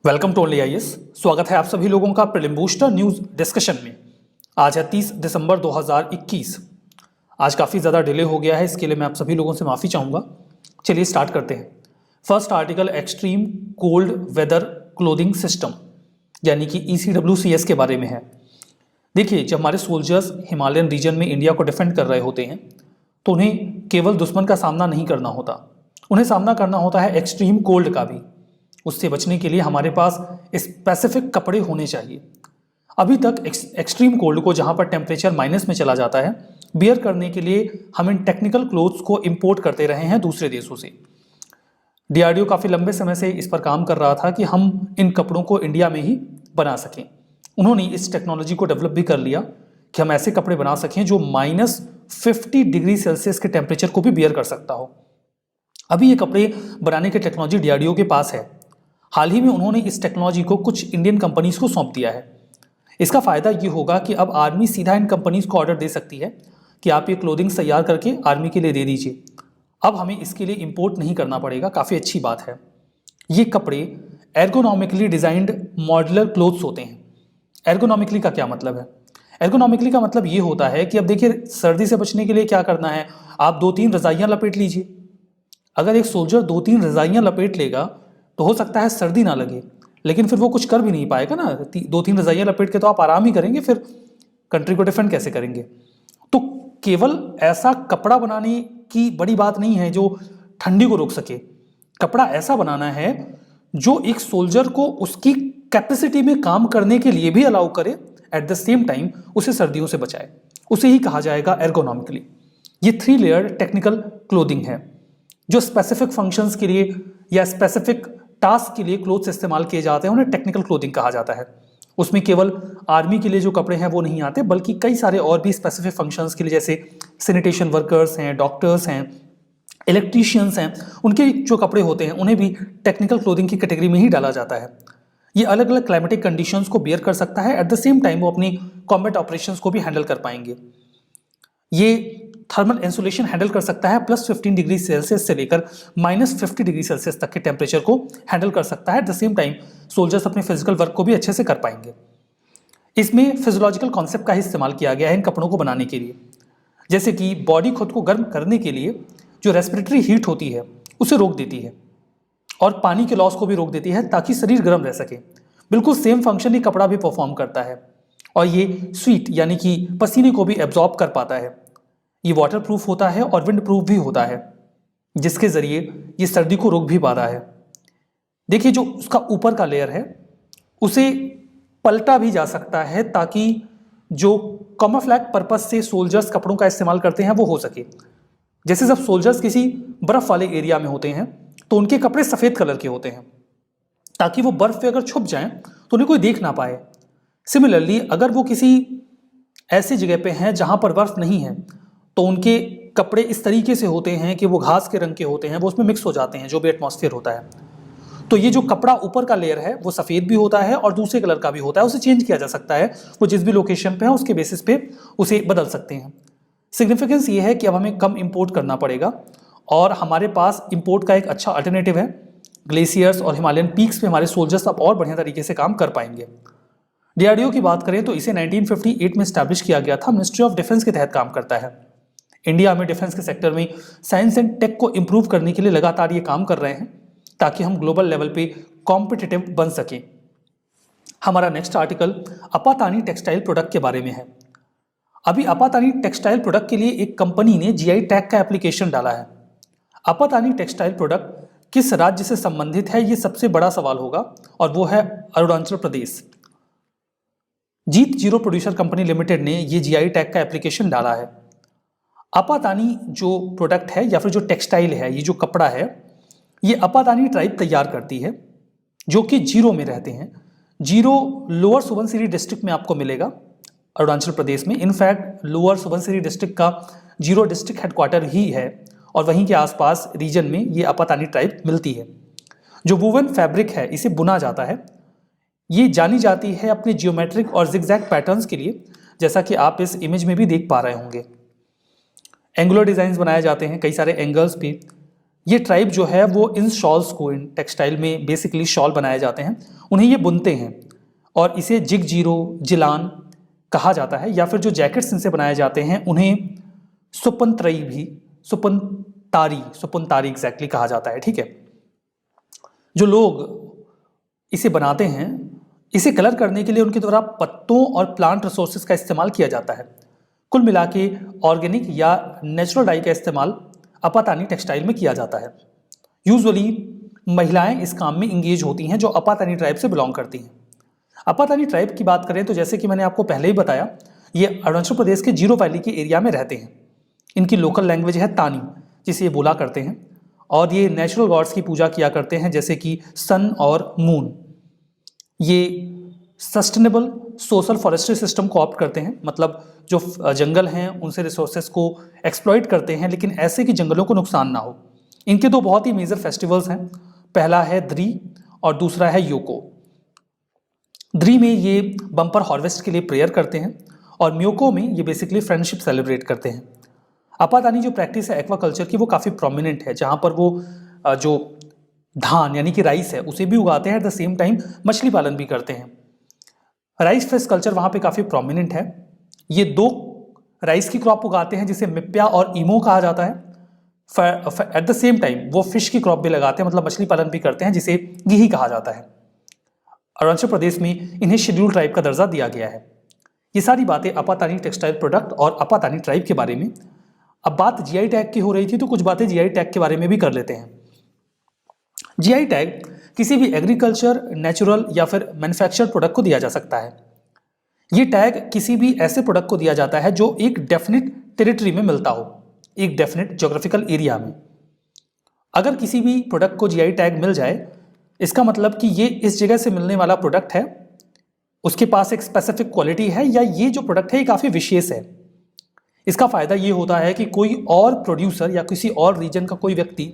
Welcome to only IAS. स्वागत है आप सभी लोगों का प्रीलिम बूस्टर न्यूज डिस्कशन में। आज है 30 दिसंबर 2021। आज काफ़ी ज़्यादा डिले हो गया है, इसके लिए मैं आप सभी लोगों से माफ़ी चाहूँगा। चलिए स्टार्ट करते हैं। First article extreme cold weather clothing system यानी कि ECWCS के बारे में है। देखिए, जब हमारे सोल्जर्स हिमालयन रीजन में इंडिया को डिफेंड कर रहे होते हैं तो उन्हें केवल दुश्मन का सामना नहीं करना होता, उन्हें सामना करना होता है एक्सट्रीम कोल्ड का भी। उससे बचने के लिए हमारे पास स्पेसिफिक कपड़े होने चाहिए। अभी तक एक्सट्रीम कोल्ड को, जहां पर टेम्परेचर माइनस में चला जाता है, बियर करने के लिए हम इन टेक्निकल क्लोथ्स को इंपोर्ट करते रहे हैं दूसरे देशों से। DRDO काफ़ी लंबे समय से इस पर काम कर रहा था कि हम इन कपड़ों को इंडिया में ही बना सकें। उन्होंने इस टेक्नोलॉजी को डेवलप भी कर लिया कि हम ऐसे कपड़े बना सकें जो -50 डिग्री सेल्सियस के टेम्परेचर को भी बियर कर सकता हो। अभी ये कपड़े बनाने की टेक्नोलॉजी DRDO के पास है। हाल ही में उन्होंने इस टेक्नोलॉजी को कुछ इंडियन कंपनीज को सौंप दिया है। इसका फायदा ये होगा कि अब आर्मी सीधा इन कंपनीज को ऑर्डर दे सकती है कि आप ये क्लोथिंग्स तैयार करके आर्मी के लिए दे दीजिए। अब हमें इसके लिए इंपोर्ट नहीं करना पड़ेगा, काफ़ी अच्छी बात है। ये कपड़े एर्गोनॉमिकली डिजाइंड मॉड्यूलर क्लोथ्स होते हैं। एर्गोनॉमिकली का क्या मतलब है? एर्गोनॉमिकली का मतलब ये होता है कि अब देखिए, सर्दी से बचने के लिए क्या करना है, आप 2-3 रजाइयाँ लपेट लीजिए। अगर एक सोल्जर 2-3 रजाइयाँ लपेट लेगा तो हो सकता है सर्दी ना लगे, लेकिन फिर वो कुछ कर भी नहीं पाएगा ना। 2-3 रजाइयाँ लपेट के तो आप आराम ही करेंगे, फिर कंट्री को डिफेंड कैसे करेंगे? तो केवल ऐसा कपड़ा बनाने की बड़ी बात नहीं है जो ठंडी को रोक सके। कपड़ा ऐसा बनाना है जो एक सोल्जर को उसकी कैपेसिटी में काम करने के लिए भी अलाउ करे, एट द सेम टाइम उसे सर्दियों से बचाए। उसे ही कहा जाएगा एर्गोनॉमिकली। ये 3 लेयर टेक्निकल क्लोथिंग है जो स्पेसिफिक फंक्शंस के लिए या स्पेसिफिक टास्क के लिए क्लोथ्स इस्तेमाल किए जाते हैं, उन्हें टेक्निकल क्लोथिंग कहा जाता है। उसमें केवल आर्मी के लिए जो कपड़े हैं वो नहीं आते, बल्कि कई सारे और भी स्पेसिफिक फंक्शंस के लिए, जैसे सैनिटेशन वर्कर्स हैं, डॉक्टर्स हैं, इलेक्ट्रीशियंस हैं, उनके जो कपड़े होते हैं उन्हें भी टेक्निकल क्लोथिंग की कैटेगरी में ही डाला जाता है। ये अलग अलग क्लाइमेटिक कंडीशंस को बियर कर सकता है, एट द सेम टाइम वो अपनी कॉम्बैट ऑपरेशंस को भी हैंडल कर पाएंगे। ये थर्मल इंसुलेशन हैंडल कर सकता है, +15 डिग्री सेल्सियस से लेकर -50 डिग्री सेल्सियस तक के टेम्परेचर को हैंडल कर सकता है। At the same time soldiers अपने फिजिकल वर्क को भी अच्छे से कर पाएंगे। इसमें फिजियोलॉजिकल कॉन्सेप्ट का ही इस्तेमाल किया गया है इन कपड़ों को बनाने के लिए। जैसे कि बॉडी खुद को गर्म करने के लिए जो रेस्पिरेटरी हीट होती है उसे रोक देती है और पानी के लॉस को भी रोक देती है ताकि शरीर गर्म रह सके। बिल्कुल सेम फंक्शन ये कपड़ा भी परफॉर्म करता है और ये स्वीट यानी कि पसीने को भी एब्जॉर्ब कर पाता है। ये वाटर प्रूफ होता है और विंड प्रूफ भी होता है, जिसके जरिए ये सर्दी को रोक भी पाता है। देखिए, जो उसका ऊपर का लेयर है उसे पलटा भी जा सकता है ताकि जो कैमोफ्लेज पर्पस से सोल्जर्स कपड़ों का इस्तेमाल करते हैं वो हो सके। जैसे जब सोल्जर्स किसी बर्फ वाले एरिया में होते हैं तो उनके कपड़े सफ़ेद कलर के होते हैं ताकि वो बर्फ पे अगर छुप जाएं तो उन्हें कोई देख ना पाए। सिमिलरली, अगर वो किसी ऐसी जगह पे हैं जहां पर बर्फ नहीं है तो उनके कपड़े इस तरीके से होते हैं कि वो घास के रंग के होते हैं, वो उसमें मिक्स हो जाते हैं जो भी एटमॉस्फेयर होता है। तो ये जो कपड़ा ऊपर का लेयर है वो सफ़ेद भी होता है और दूसरे कलर का भी होता है, उसे चेंज किया जा सकता है। वो जिस भी लोकेशन पे है उसके बेसिस पे उसे बदल सकते हैं। सिग्निफिकेंस ये है कि अब हमें कम इंपोर्ट करना पड़ेगा और हमारे पास इंपोर्ट का एक अच्छा अल्टरनेटिव है। ग्लेशियर्स और हिमालयन पीक्स पे हमारे सोल्जर्स अब और बढ़िया तरीके से काम कर पाएंगे। DRDO की बात करें तो इसे 1958 में स्टैब्लिश किया गया था, मिनिस्ट्री ऑफ डिफेंस के तहत काम करता है। इंडिया में डिफेंस के सेक्टर में साइंस एंड टेक को इंप्रूव करने के लिए लगातार ये काम कर रहे हैं ताकि हम ग्लोबल लेवल पे कॉम्पिटिटिव बन सकें। हमारा next article Apatani textile product के बारे में है। अभी अपातानी टेक्सटाइल प्रोडक्ट के लिए एक कंपनी ने GI टैग का एप्लीकेशन डाला है। अपातानी टेक्सटाइल प्रोडक्ट किस राज्य से संबंधित है, ये सबसे बड़ा सवाल होगा, और वो है अरुणाचल प्रदेश। जीत जीरो प्रोड्यूसर कंपनी लिमिटेड ने ये GI टैग का एप्लीकेशन डाला है। अपातानी जो प्रोडक्ट है या फिर जो टेक्सटाइल है, ये जो कपड़ा है, ये अपातानी ट्राइब तैयार करती है जो कि जीरो में रहते हैं। जीरो लोअर सुबनसिरी डिस्ट्रिक्ट में आपको मिलेगा अरुणाचल प्रदेश में। इनफैक्ट लोअर सुबनसिरी डिस्ट्रिक्ट का जीरो डिस्ट्रिक्ट हेडक्वार्टर ही है और वहीं के आसपास रीजन में ये अपातानी ट्राइब मिलती है। जो वूवन फैब्रिक है इसे बुना जाता है। ये जानी जाती है अपने जियोमेट्रिक और जिगजैग पैटर्न्स के लिए, जैसा कि आप इस इमेज में भी देख पा रहे होंगे। एंगुलर डिजाइन्स बनाए जाते हैं कई सारे एंगल्स पे, ये ट्राइब जो है वो इन शॉल्स को, इन टेक्सटाइल में बेसिकली शॉल बनाए जाते हैं, उन्हें ये बुनते हैं और इसे जिग जीरो, जिलान कहा जाता है। या फिर जो जैकेट्स इनसे बनाए जाते हैं उन्हें सुपनतरी भी, सुपनतारी एग्जैक्टली कहा जाता है। ठीक है, जो लोग इसे बनाते हैं, इसे कलर करने के लिए उनके द्वारा पत्तों और प्लांट रिसोर्सेज का इस्तेमाल किया जाता है। कुल मिला के ऑर्गेनिक या नेचुरल डाई का इस्तेमाल अपातानी टेक्सटाइल में किया जाता है। यूजुअली महिलाएं इस काम में इंगेज होती हैं जो अपातानी ट्राइब से बिलोंग करती हैं। अपातानी ट्राइब की बात करें तो जैसे कि मैंने आपको पहले ही बताया, ये अरुणाचल प्रदेश के जीरो वैली के एरिया में रहते हैं। इनकी लोकल लैंग्वेज है तानी, जिसे ये बोला करते हैं, और ये नेचुरल गॉड्स की पूजा किया करते हैं जैसे कि सन और मून। ये सस्टेनेबल सोशल फॉरेस्ट्री सिस्टम को ऑप्ट करते हैं, मतलब जो जंगल हैं उनसे रिसोर्सेज को एक्सप्लॉइट करते हैं, लेकिन ऐसे कि जंगलों को नुकसान ना हो। इनके दो बहुत ही मेजर फेस्टिवल्स हैं, पहला है द्री और दूसरा है योको। द्री में ये बम्पर हार्वेस्ट के लिए प्रेयर करते हैं और म्योको में ये बेसिकली फ्रेंडशिप सेलिब्रेट करते हैं। अपातानी जो प्रैक्टिस है एक्वाकल्चर की वो काफ़ी प्रोमिनेंट है, जहाँ पर वो जो धान यानी कि राइस है उसे भी उगाते हैं, एट द सेम टाइम मछली पालन भी करते हैं। राइस फेस्ट कल्चर वहाँ पे काफ़ी प्रोमिनेंट है। ये दो राइस की क्रॉप उगाते हैं जिसे मिप्या और ईमो कहा जाता है। एट द सेम टाइम वो फिश की क्रॉप भी लगाते हैं, मतलब मछली पालन भी करते हैं, जिसे गिही कहा जाता है। अरुणाचल प्रदेश में इन्हें शेड्यूल ट्राइब का दर्जा दिया गया है। ये सारी बातें अपातानी टेक्सटाइल प्रोडक्ट और अपातानी ट्राइब के बारे में। अब बात जीआई टैग की हो रही थी तो कुछ बातें जीआई टैग के बारे में भी कर लेते हैं। जीआई टैग किसी भी एग्रीकल्चर, नेचुरल या फिर मैन्युफैक्चर्ड प्रोडक्ट को दिया जा सकता है। ये टैग किसी भी ऐसे प्रोडक्ट को दिया जाता है जो एक डेफिनेट टेरिटरी में मिलता हो, एक डेफिनेट ज्योग्राफिकल एरिया में। अगर किसी भी प्रोडक्ट को जीआई टैग मिल जाए, इसका मतलब कि ये इस जगह से मिलने वाला प्रोडक्ट है, उसके पास एक स्पेसिफिक क्वालिटी है, या ये जो प्रोडक्ट है ये काफ़ी विशेष है। इसका फायदा ये होता है कि कोई और प्रोड्यूसर या किसी और रीजन का कोई व्यक्ति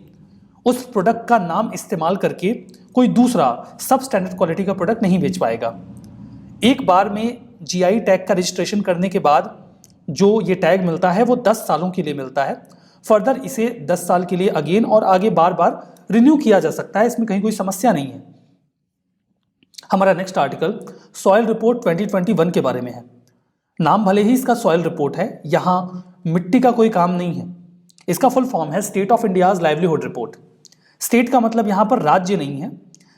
उस प्रोडक्ट का नाम इस्तेमाल करके कोई दूसरा सब स्टैंडर्ड क्वालिटी का प्रोडक्ट नहीं बेच पाएगा। एक बार में जीआई टैग का रजिस्ट्रेशन करने के बाद जो ये टैग मिलता है वो 10 सालों के लिए मिलता है। फर्दर इसे 10 साल के लिए अगेन और आगे बार बार रिन्यू किया जा सकता है, इसमें कहीं कोई समस्या नहीं है। हमारा नेक्स्ट आर्टिकल सॉइल रिपोर्ट 2021 के बारे में है। नाम भले ही इसका सॉइल रिपोर्ट है, यहाँ मिट्टी का कोई काम नहीं है। इसका फुल फॉर्म है state of India's livelihood report. State का मतलब यहाँ पर राज्य नहीं है,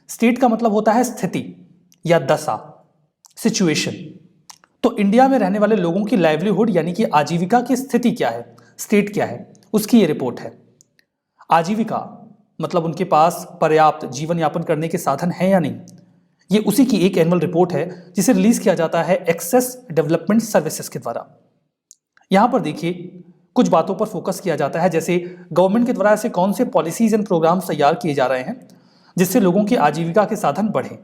स्टेट का मतलब होता है स्थिति या दशा, सिचुएशन। तो इंडिया में रहने वाले लोगों की लाइवलीहुड यानी कि आजीविका की स्थिति क्या है, स्टेट क्या है, उसकी ये रिपोर्ट है। आजीविका मतलब उनके पास पर्याप्त जीवन यापन करने के साधन हैं या नहीं, ये उसी की एक एनुअल रिपोर्ट है जिसे रिलीज किया जाता है एक्सेस डेवलपमेंट सर्विसेज के द्वारा। यहाँ पर देखिए कुछ बातों पर फोकस किया जाता है, जैसे गवर्नमेंट के द्वारा ऐसे कौन से पॉलिसीज एंड प्रोग्राम्स तैयार किए जा रहे हैं जिससे लोगों की आजीविका के साधन बढ़े।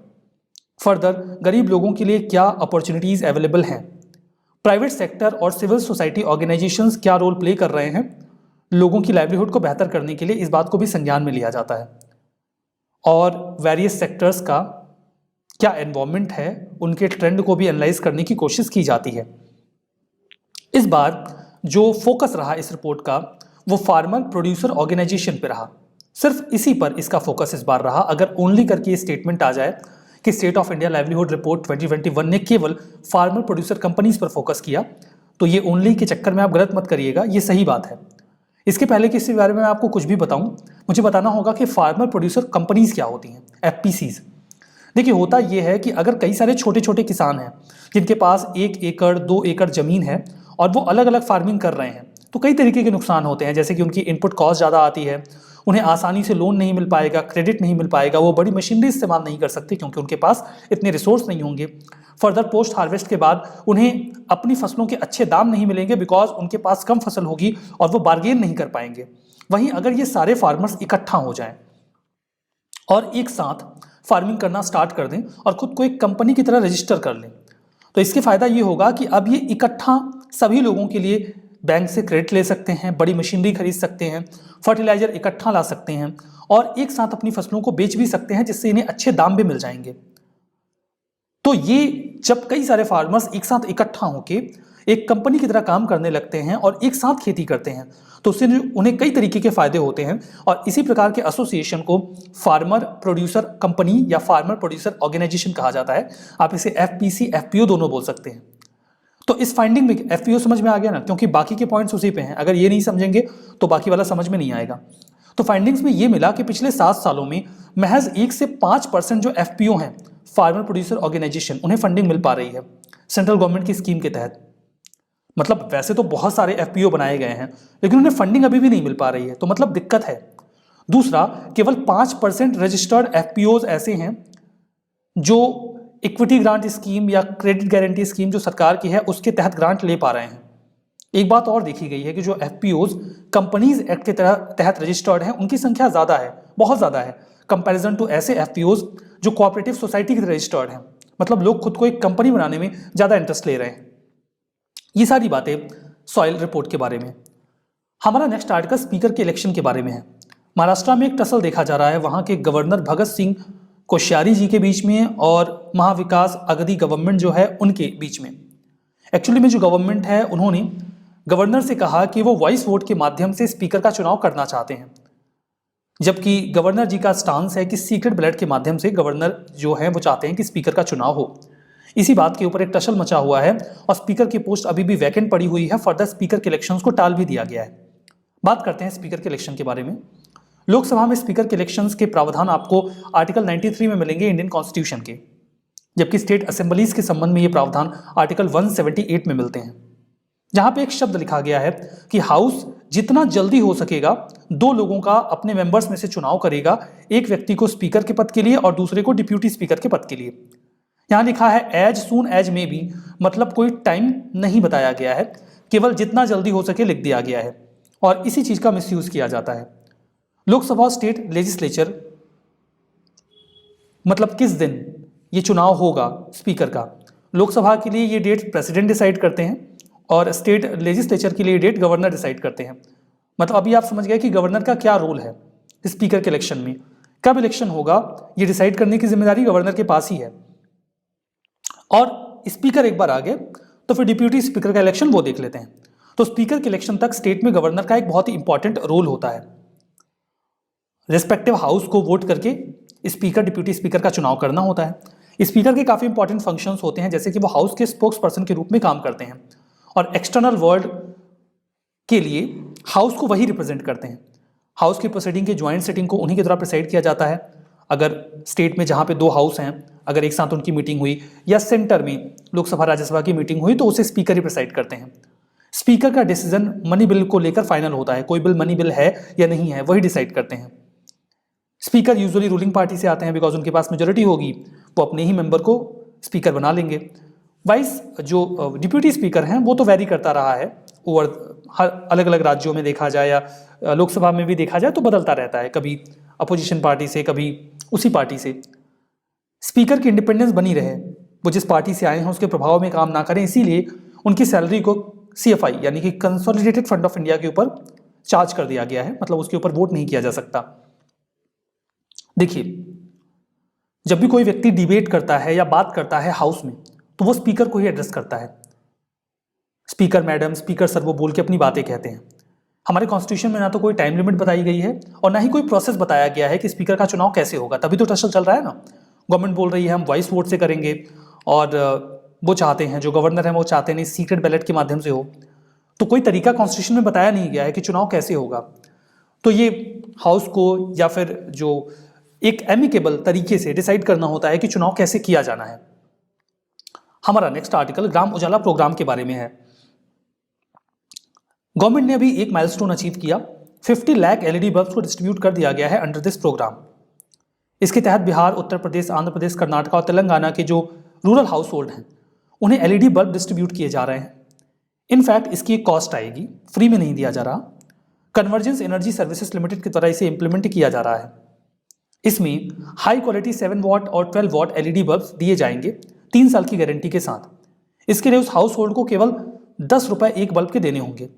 फर्दर गरीब लोगों के लिए क्या अपॉर्चुनिटीज अवेलेबल हैं, प्राइवेट सेक्टर और सिविल सोसाइटी ऑर्गेनाइजेशंस क्या रोल प्ले कर रहे हैं लोगों की लाइवलीहुड को बेहतर करने के लिए, इस बात को भी संज्ञान में लिया जाता है। और वेरियस सेक्टर्स का क्या एनवायरनमेंट है, उनके ट्रेंड को भी एनालाइज करने की कोशिश की जाती है। इस बार जो फोकस रहा इस रिपोर्ट का वो फार्मर प्रोड्यूसर ऑर्गेनाइजेशन पे रहा, सिर्फ इसी पर इसका फोकस इस बार रहा। अगर ओनली करके ये स्टेटमेंट आ जाए कि state of India livelihood report 2021 ने केवल फार्मर प्रोड्यूसर कंपनीज पर फोकस किया, तो ये ओनली के चक्कर में आप गलत मत करिएगा, ये सही बात है। इसके पहले कि इसके बारे में मैं आपको कुछ भी बताऊं, मुझे बताना होगा कि फार्मर प्रोड्यूसर कंपनीज क्या होती हैं, एफपीसीज। देखिए होता यह है कि अगर कई सारे छोटे छोटे किसान हैं जिनके पास 1 एकड़ 2 एकड़ जमीन है और वो अलग अलग फार्मिंग कर रहे हैं, तो कई तरीके के नुकसान होते हैं, जैसे कि उनकी इनपुट कॉस्ट ज़्यादा आती है, उन्हें आसानी से लोन नहीं मिल पाएगा, क्रेडिट नहीं मिल पाएगा, वो बड़ी मशीनरी इस्तेमाल नहीं कर सकते क्योंकि उनके पास इतने रिसोर्स नहीं होंगे। फर्दर पोस्ट हार्वेस्ट के बाद उन्हें अपनी फसलों के अच्छे दाम नहीं मिलेंगे बिकॉज उनके पास कम फसल होगी और वो बार्गेन नहीं कर पाएंगे। वहीं अगर ये सारे फार्मर्स इकट्ठा हो जाएं और एक साथ फार्मिंग करना स्टार्ट कर दें और खुद को एक कंपनी की तरह रजिस्टर कर लें, तो इसके फायदा ये होगा कि अब ये इकट्ठा सभी लोगों के लिए बैंक से क्रेडिट ले सकते हैं, बड़ी मशीनरी खरीद सकते हैं, फर्टिलाइजर इकट्ठा ला सकते हैं और एक साथ अपनी फसलों को बेच भी सकते हैं, जिससे इन्हें अच्छे दाम भी मिल जाएंगे। तो ये जब कई सारे फार्मर्स एक साथ इकट्ठा होके एक कंपनी की तरह काम करने लगते हैं और एक साथ खेती करते हैं तो उससे उन्हें कई तरीके के फायदे होते हैं। और इसी प्रकार के एसोसिएशन को फार्मर प्रोड्यूसर कंपनी या फार्मर प्रोड्यूसर ऑर्गेनाइजेशन कहा जाता है। आप इसे एफपीसी एफपीओ दोनों बोल सकते हैं। तो इस फाइंडिंग में एफपीओ समझ में आ गया ना, क्योंकि बाकी के पॉइंट्स उसी पे हैं। अगर ये नहीं समझेंगे तो बाकी वाला समझ में नहीं आएगा। तो फाइंडिंग्स में ये मिला कि पिछले 7 सालों में महज 1 से 5% जो एफपीओ हैं, फार्मर प्रोड्यूसर ऑर्गेनाइजेशन, उन्हें फंडिंग मिल पा रही है सेंट्रल गवर्नमेंट की स्कीम के तहत। मतलब वैसे तो बहुत सारे एफपीओ बनाए गए हैं लेकिन उन्हें फंडिंग अभी भी नहीं मिल पा रही है, तो मतलब दिक्कत है। दूसरा, केवल 5% रजिस्टर्ड एफपीओज ऐसे हैं जो इक्विटी ग्रांट स्कीम या क्रेडिट गारंटी स्कीम जो सरकार की है उसके तहत ग्रांट ले पा रहे हैं। एक बात और देखी गई है कि जो एफपीओज कंपनीज एक्ट के तहत रजिस्टर्ड हैं उनकी संख्या ज्यादा है, बहुत ज्यादा है, कंपैरिजन टू ऐसे एफपीओज जो कोऑपरेटिव सोसाइटी के रजिस्टर्ड हैं। मतलब लोग खुद को एक कंपनी बनाने में ज्यादा इंटरेस्ट ले रहे हैं। ये सारी बातें सॉइल रिपोर्ट के बारे में। हमारा नेक्स्ट आर्टिकल स्पीकर के इलेक्शन के बारे में है। महाराष्ट्र में एक टसल देखा जा रहा है वहां के गवर्नर भगत सिंह कोश्यारी जी के बीच में और महाविकास अगदी गवर्नमेंट जो है उनके बीच में। एक्चुअली में जो गवर्नमेंट है उन्होंने गवर्नर से कहा कि वो वॉइस वोट के माध्यम से स्पीकर का चुनाव करना चाहते हैं, जबकि गवर्नर जी का स्टांस है कि सीक्रेट बैलेट के माध्यम से गवर्नर जो है वो चाहते हैं कि स्पीकर का चुनाव हो। इसी बात के ऊपर एक टसल मचा हुआ है और स्पीकर की पोस्ट अभी भी वैकेंट पड़ी हुई है। फर्दर स्पीकर के इलेक्शंस को टाल भी दिया गया है। बात करते हैं स्पीकर के इलेक्शन के बारे में। लोकसभा में स्पीकर के इलेक्शंस के प्रावधान आपको आर्टिकल 93 में मिलेंगे इंडियन कॉन्स्टिट्यूशन के, जबकि स्टेट असेंबलीज के संबंध में ये प्रावधान आर्टिकल 178 में मिलते हैं, जहां पे एक शब्द लिखा गया है कि हाउस जितना जल्दी हो सकेगा 2 लोगों का अपने मेंबर्स में से चुनाव करेगा, एक व्यक्ति को स्पीकर के पद के लिए और दूसरे को डिप्यूटी स्पीकर के पद के लिए। यहां लिखा है as soon as maybe, मतलब कोई टाइम नहीं बताया गया है, केवल जितना जल्दी हो सके लिख दिया गया है और इसी चीज का मिसयूज किया जाता है। लोकसभा स्टेट लेजिस्लेचर, मतलब किस दिन ये चुनाव होगा स्पीकर का, लोकसभा के लिए ये डेट प्रेसिडेंट डिसाइड करते हैं और स्टेट लेजिस्लेचर के लिए डेट गवर्नर डिसाइड करते हैं। मतलब अभी आप समझ गए कि गवर्नर का क्या रोल है स्पीकर के इलेक्शन में। कब इलेक्शन होगा ये डिसाइड करने की जिम्मेदारी गवर्नर के पास ही है, और स्पीकर एक बार आ गए तो फिर डिप्यूटी स्पीकर का इलेक्शन वो देख लेते हैं। तो स्पीकर के इलेक्शन तक स्टेट में गवर्नर का एक बहुत ही इंपॉर्टेंट रोल होता है। रिस्पेक्टिव हाउस को वोट करके स्पीकर डिप्यूटी स्पीकर का चुनाव करना होता है। स्पीकर के काफी इंपॉर्टेंट फंक्शंस होते हैं, जैसे कि वो हाउस के स्पोक्स पर्सन के रूप में काम करते हैं और एक्सटर्नल वर्ल्ड के लिए हाउस को वही रिप्रेजेंट करते हैं। हाउस की प्रोसीडिंग के ज्वाइंट सिटिंग को उन्हीं के द्वारा प्रिसाइड किया जाता है। अगर स्टेट में जहां पे 2 हाउस हैं, अगर एक साथ उनकी मीटिंग हुई या सेंटर में लोकसभा राज्यसभा की मीटिंग हुई तो उसे स्पीकर ही प्रिसाइड करते हैं। स्पीकर का डिसीजन मनी बिल को लेकर फाइनल होता है। कोई बिल मनी बिल है या नहीं है वही डिसाइड करते हैं। स्पीकर यूजुअली रूलिंग पार्टी से आते हैं बिकॉज उनके पास मेजोरिटी होगी, वो अपने ही मेंबर को स्पीकर बना लेंगे। वाइस जो डिप्यूटी स्पीकर हैं वो तो वैरी करता रहा है ओवर, हर अलग अलग राज्यों में देखा जाए या लोकसभा में भी देखा जाए तो बदलता रहता है, कभी अपोजिशन पार्टी से कभी उसी पार्टी से। स्पीकर की इंडिपेंडेंस बनी रहे, वो जिस पार्टी से आए हैं उसके प्रभाव में काम ना करें, इसीलिए उनकी सैलरी को सीएफआई यानी कि कंसोलिडेटेड फंड ऑफ इंडिया के ऊपर चार्ज कर दिया गया है। मतलब उसके ऊपर वोट नहीं किया जा सकता। देखिए, जब भी कोई व्यक्ति डिबेट करता है या बात करता है हाउस में तो वो स्पीकर को ही एड्रेस करता है। स्पीकर मैडम, स्पीकर सर वो बोल के अपनी बातें कहते हैं। हमारे कॉन्स्टिट्यूशन में ना तो कोई टाइम लिमिट बताई गई है और ना ही कोई प्रोसेस बताया गया है कि स्पीकर का चुनाव कैसे होगा। तभी तो टसल चल रहा है ना। गवर्नमेंट बोल रही है हम वॉइस वोट से करेंगे और वो चाहते हैं, जो गवर्नर है वो चाहते नहीं सीक्रेट बैलेट के माध्यम से हो। तो कोई तरीका कॉन्स्टिट्यूशन में बताया नहीं गया है कि चुनाव कैसे होगा। तो ये हाउस को या फिर जो एक एमिकेबल तरीके से डिसाइड करना होता है कि चुनाव कैसे किया जाना है। हमारा next article Gram Ujala programme के बारे में है। गवर्नमेंट ने अभी एक माइलस्टोन अचीव किया, 50 लाख एलईडी बल्ब को डिस्ट्रीब्यूट कर दिया गया है अंडर दिस प्रोग्राम। इसके तहत बिहार, उत्तर प्रदेश, आंध्र प्रदेश, कर्नाटक और तेलंगाना के जो रूरल हाउस होल्ड हैं उन्हें एलईडी बल्ब डिस्ट्रीब्यूट किए जा रहे हैं। इनफैक्ट इसकी एक कॉस्ट आएगी, फ्री में नहीं दिया जा रहा। कन्वर्जेंस एनर्जी सर्विसेज लिमिटेड की तरह इसे इंप्लीमेंट किया जा रहा है। इसमें हाई क्वालिटी 7 वॉट और 12 वॉट एलईडी बल्ब दिए जाएंगे 3 साल की गारंटी के साथ। इसके लिए उस हाउस होल्ड को केवल 10 रुपए एक बल्ब के देने होंगे,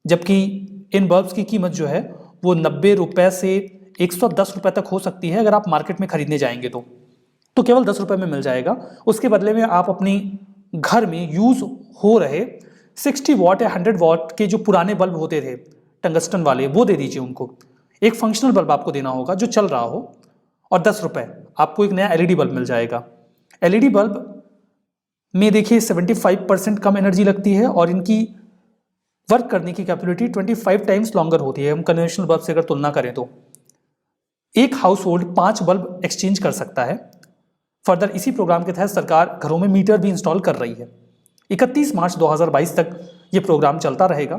जबकि इन बल्ब्स की कीमत जो है वो 90 रुपए से 110 रुपए तक हो सकती है अगर आप मार्केट में खरीदने जाएंगे तो केवल 10 रुपए में मिल जाएगा। उसके बदले में आप अपनी घर में यूज हो रहे 60 वॉट या 100 वॉट के जो पुराने बल्ब होते थे टंगस्टन वाले, वो दे दीजिए उनको। एक फंक्शनल बल्ब आपको देना होगा जो चल रहा हो, और 10 रुपये आपको एक नया एलईडी बल्ब मिल जाएगा। एलईडी बल्ब में देखिए 75% कम एनर्जी लगती है और इनकी वर्क करने की कैपेबिलिटी 25 टाइम्स लॉन्गर होती है। हम कन्वेंशनल बल्ब से अगर तुलना करें तो एक हाउस होल्ड 5 बल्ब एक्सचेंज कर सकता है। फर्दर इसी प्रोग्राम के तहत सरकार घरों में मीटर भी इंस्टॉल कर रही है। 31 मार्च 2022 तक ये प्रोग्राम चलता रहेगा।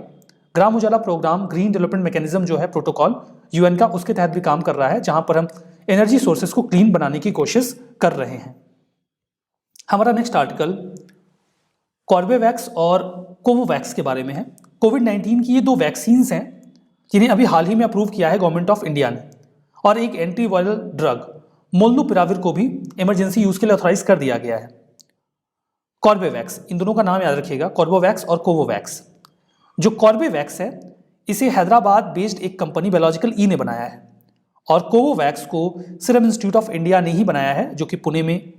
Gram Ujala programme green development mechanism जो है प्रोटोकॉल यूएन का, उसके तहत भी काम कर रहा है, जहां पर हम एनर्जी सोर्सेज को क्लीन बनाने की कोशिश कर रहे हैं। हमारा नेक्स्ट आर्टिकल कॉर्बेवैक्स और कोवोवैक्स के बारे में है। कोविड-19 की ये 2 वैक्सीन्स हैं जिन्हें अभी हाल ही में अप्रूव किया है गवर्नमेंट ऑफ इंडिया ने, और एक एंटीवायरल ड्रग मोलनुपिराविर को भी इमरजेंसी यूज के लिए ऑथराइज कर दिया गया है। कॉर्बेवैक्स, इन दोनों का नाम याद रखिएगा, कॉर्बोवैक्स और कोवोवैक्स। जो कॉर्बेवैक्स है इसे हैदराबाद बेस्ड एक कंपनी बायोलॉजिकल ई ने बनाया है, और कोवोवैक्स को सीरम इंस्टीट्यूट ऑफ इंडिया ने ही बनाया है जो कि पुणे में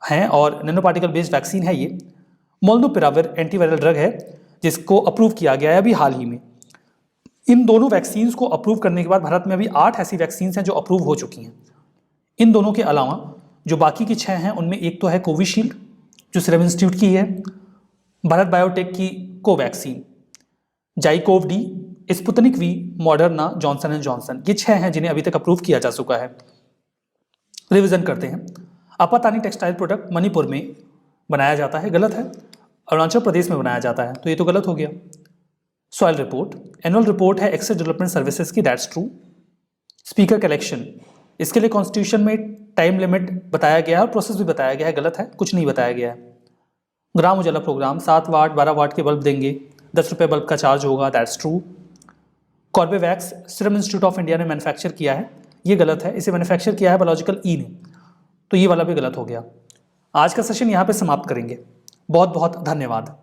है, और नैनो पार्टिकल बेस्ड वैक्सीन है ये। मोलनुपिराविर एंटीवायरल ड्रग है जिसको अप्रूव किया गया है अभी हाल ही में। इन दोनों वैक्सीन्स को अप्रूव करने के बाद भारत में अभी 8 ऐसी वैक्सीन्स हैं जो अप्रूव हो चुकी हैं। इन दोनों के अलावा जो बाकी की 6 हैं उनमें एक तो है कोविशील्ड जो सीरम इंस्टीट्यूट की है, भारत बायोटेक की Covaxin, ZyCoV D, Sputnik V, Moderna, Johnson and Johnson, ये 6 हैं जिन्हें अभी तक अप्रूव किया जा चुका है। रिवीजन करते हैं। आपातानी टेक्सटाइल प्रोडक्ट मणिपुर में बनाया जाता है, गलत है। अरुणाचल प्रदेश में बनाया जाता है, तो ये तो गलत हो गया। सॉइल रिपोर्ट, एनुअल रिपोर्ट है एक्सेस डेवलपमेंट सर्विसेज की, दैट्स ट्रू। स्पीकर कलेक्शन, इसके लिए कॉन्स्टिट्यूशन में टाइम लिमिट बताया गया है और प्रोसेस भी बताया गया है, गलत है, कुछ नहीं बताया गया है। ग्राम उजाला प्रोग्राम 7 वाट 12 वाट के बल्ब देंगे, 10 रुपये बल्ब का चार्ज होगा, that's true. Corbevax serum institute of India ने मैन्युफैक्चर किया है, ये गलत है, इसे मैन्युफैक्चर किया है बायोलॉजिकल ई ने, तो ये वाला भी गलत हो गया। आज का सेशन यहाँ पे समाप्त करेंगे। बहुत बहुत धन्यवाद।